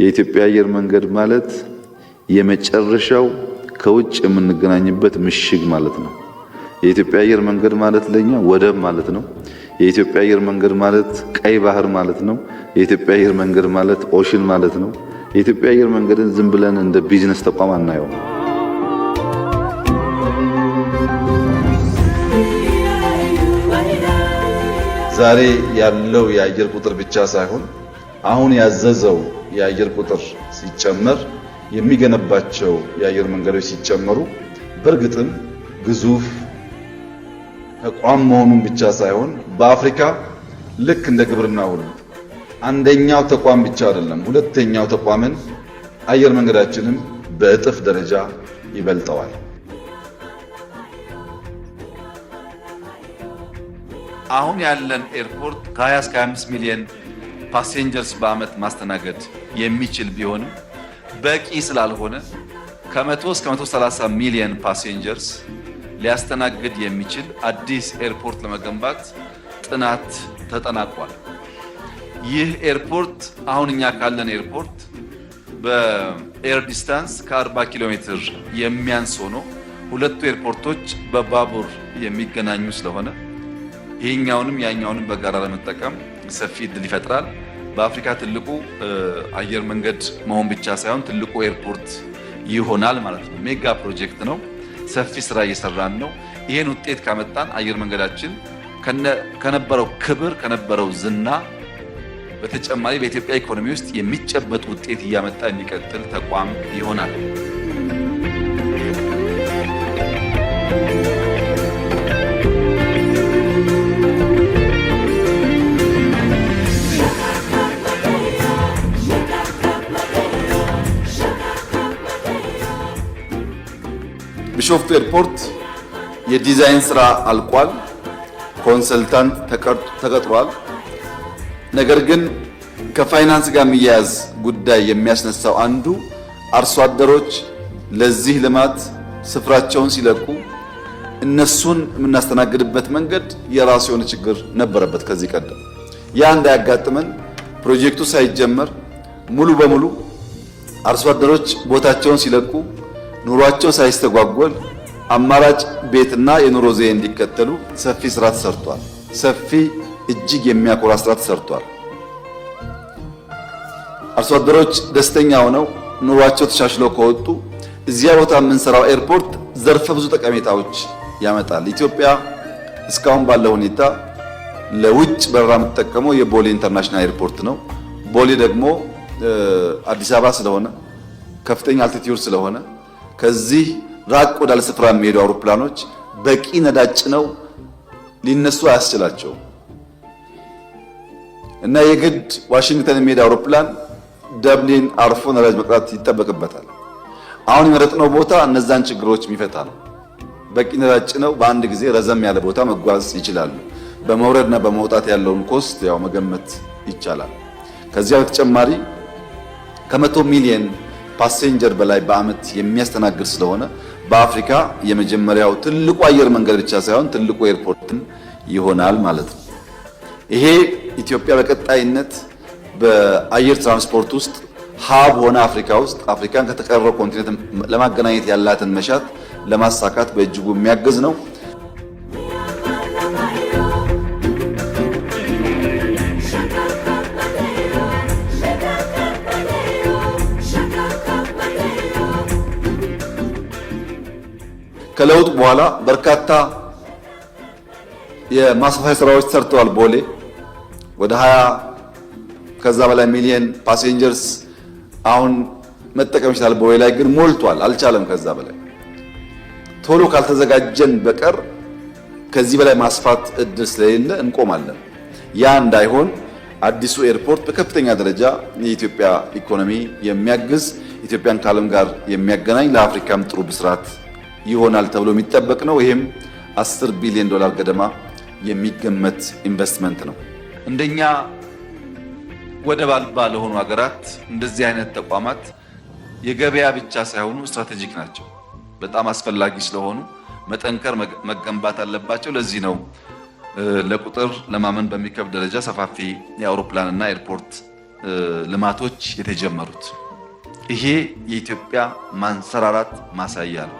የኢትዮጵያ አየር መንገድ ማለት የመጨረሻው ከውጭ የምንገናኝበት ምሽግ ማለት ነው። የኢትዮጵያ አየር መንገድ ማለት ለኛ ወደብ ማለት ነው። የኢትዮጵያ አየር መንገድ ማለት ቀይ ባህር ማለት ነው። የኢትዮጵያ አየር መንገድ ማለት ኦሽን ማለት ነው። የኢትዮጵያ አየር መንገድን ዝም ብለን እንደ ቢዝነስ ተቋም አናየው። ዛሬ ያለው የአየር ቁጥር ብቻ ሳይሆን አሁን ያዘዘው የአየር ቁጥር ሲጨመር የሚገነባቸው የአየር መንገዶች ሲጨመሩ በእርግጥም ግዙፍ ተቋም መሆኑን ብቻ ሳይሆን በአፍሪካ ልክ እንደ ግብርና ሁሉ አንደኛው ተቋም ብቻ አይደለም፣ ሁለተኛው ተቋምን አየር መንገዳችንም በእጥፍ ደረጃ ይበልጠዋል። አሁን ያለን ኤርፖርት ከ20 እስከ 25 ሚሊዮን ፓሴንጀርስ በአመት ማስተናገድ የሚችል ቢሆንም በቂ ስላልሆነ ከ100 እስከ 130 ሚሊዮን ፓሴንጀርስ ሊያስተናግድ የሚችል አዲስ ኤርፖርት ለመገንባት ጥናት ተጠናቋል። ይህ ኤርፖርት አሁን እኛ ካለን ኤርፖርት በኤር ዲስታንስ ከ40 ኪሎ ሜትር የሚያንስ ሆኖ ሁለቱ ኤርፖርቶች በባቡር የሚገናኙ ስለሆነ ይሄኛውንም ያኛውንም በጋራ ለመጠቀም ሰፊ እድል ይፈጥራል። በአፍሪካ ትልቁ አየር መንገድ መሆን ብቻ ሳይሆን ትልቁ ኤርፖርት ይሆናል ማለት ነው። ሜጋ ፕሮጀክት ነው። ሰፊ ስራ እየሰራን ነው። ይሄን ውጤት ካመጣን አየር መንገዳችን ከነበረው ክብር ከነበረው ዝና በተጨማሪ በኢትዮጵያ ኢኮኖሚ ውስጥ የሚጨበጥ ውጤት እያመጣ የሚቀጥል ተቋም ይሆናል። ቢሾፍቱ ኤርፖርት የዲዛይን ስራ አልቋል። ኮንሰልታንት ተቀጥሯል። ነገር ግን ከፋይናንስ ጋር የሚያያዝ ጉዳይ የሚያስነሳው አንዱ አርሶ አደሮች ለዚህ ልማት ስፍራቸውን ሲለቁ እነሱን የምናስተናግድበት መንገድ የራሱ የሆነ ችግር ነበረበት ከዚህ ቀደም። ያ እንዳያጋጥመን ፕሮጀክቱ ሳይጀመር ሙሉ በሙሉ አርሶ አደሮች ቦታቸውን ሲለቁ ኑሯቸው ሳይስተጓጎል አማራጭ ቤትና የኑሮ ዘዬ እንዲከተሉ ሰፊ ስራ ተሰርቷል። ሰፊ እጅግ የሚያኮራ ስራ ተሰርቷል። አርሶ አደሮች ደስተኛ ሆነው ኑሯቸው ተሻሽለው ከወጡ እዚያ ቦታ የምንሰራው ኤርፖርት ዘርፈ ብዙ ጠቀሜታዎች ያመጣል። ኢትዮጵያ እስካሁን ባለው ሁኔታ ለውጭ በረራ የምትጠቀመው የቦሌ ኢንተርናሽናል ኤርፖርት ነው። ቦሌ ደግሞ አዲስ አበባ ስለሆነ ከፍተኛ አልቲቲዩድ ስለሆነ ከዚህ ራቅ ወዳለ ስፍራ የሚሄዱ አውሮፕላኖች በቂ ነዳጅ ነው ሊነሱ አያስችላቸው እና የግድ ዋሽንግተን የሚሄድ አውሮፕላን ደብሊን አርፎ ነዳጅ መቅዳት ይጠበቅበታል። አሁን የመረጥነው ቦታ እነዛን ችግሮች የሚፈታ ነው። በቂ ነዳጅ ነው። በአንድ ጊዜ ረዘም ያለ ቦታ መጓዝ ይችላሉ። በመውረድና በመውጣት ያለውን ኮስት ያው መገመት ይቻላል። ከዚያ በተጨማሪ ከ100 ሚሊዮን ፓሴንጀር በላይ በአመት የሚያስተናግድ ስለሆነ በአፍሪካ የመጀመሪያው ትልቁ አየር መንገድ ብቻ ሳይሆን ትልቁ ኤርፖርትም ይሆናል ማለት ነው። ይሄ ኢትዮጵያ በቀጣይነት በአየር ትራንስፖርት ውስጥ ሀብ ሆነ አፍሪካ ውስጥ አፍሪካን ከተቀረው ኮንቲኔንት ለማገናኘት ያላትን መሻት ለማሳካት በእጅጉ የሚያግዝ ነው። ከለውጥ በኋላ በርካታ የማስፋፊያ ስራዎች ተሰርተዋል። ቦሌ ወደ 20 ከዛ በላይ ሚሊዮን ፓሴንጀርስ አሁን መጠቀም ይችላል። ቦሌ ላይ ግን ሞልቷል፣ አልቻለም። ከዛ በላይ ቶሎ ካልተዘጋጀን በቀር ከዚህ በላይ ማስፋት እድል ስለሌለ እንቆማለን። ያ እንዳይሆን አዲሱ ኤርፖርት በከፍተኛ ደረጃ የኢትዮጵያ ኢኮኖሚ የሚያግዝ ኢትዮጵያን ከዓለም ጋር የሚያገናኝ ለአፍሪካም ጥሩ ብስራት ይሆናል ተብሎ የሚጠበቅ ነው። ይሄም $10 ቢሊዮን ገደማ የሚገመት ኢንቨስትመንት ነው። እንደኛ ወደብ አልባ ለሆኑ ሀገራት እንደዚህ አይነት ተቋማት የገበያ ብቻ ሳይሆኑ ስትራቴጂክ ናቸው። በጣም አስፈላጊ ስለሆኑ መጠንከር መገንባት አለባቸው። ለዚህ ነው ለቁጥር ለማመን በሚከብድ ደረጃ ሰፋፊ የአውሮፕላንና ኤርፖርት ልማቶች የተጀመሩት። ይሄ የኢትዮጵያ ማንሰራራት ማሳያ ነው።